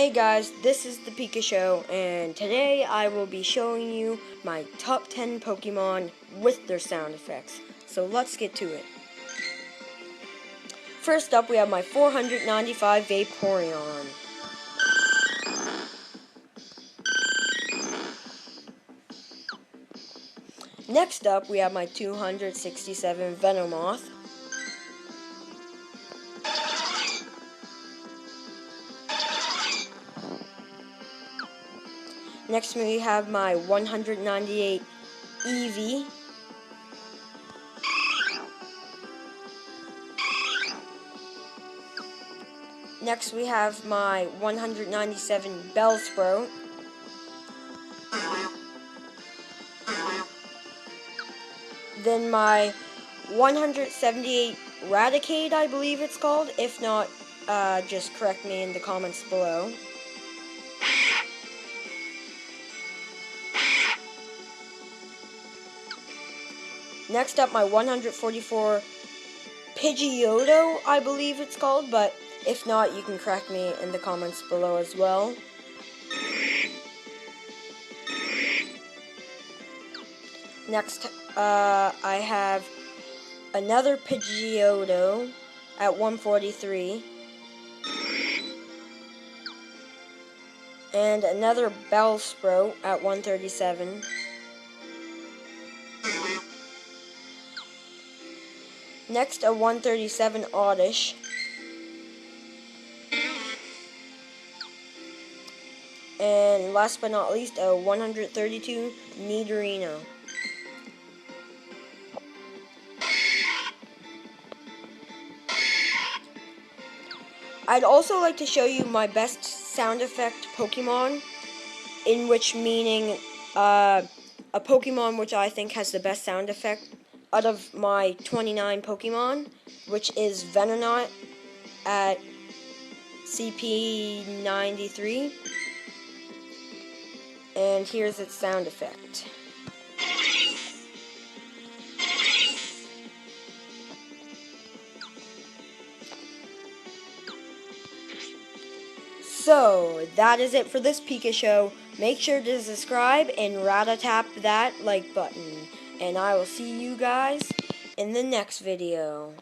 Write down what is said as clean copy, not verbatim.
Hey guys, this is the Pika Show, and today I will be showing you my top 10 Pokemon with their sound effects. So let's get to it. First up, we have my 495 Vaporeon. Next up, we have my 267 Venomoth. Next, we have my 198 Eevee. Next, we have my 197 Bellsprout. Then my 178 Raticate, I believe it's called. If not, just correct me in the comments below. Next up, my 144 Pidgeotto, I believe it's called, but if not, you can correct me in the comments below as well. Next, I have another Pidgeotto at 143. And another Bellsprout at 137. Next, a 137 Oddish. And last but not least, a 132 Nidorino. I'd also like to show you my best sound effect Pokemon, in which meaning a Pokemon which I think has the best sound effect out of my 29 Pokemon, which is Venonat at CP 93. And here's its sound effect. So, that is it for this Pika Show. Make sure to subscribe and rat-a-tap that like button. And I will see you guys in the next video.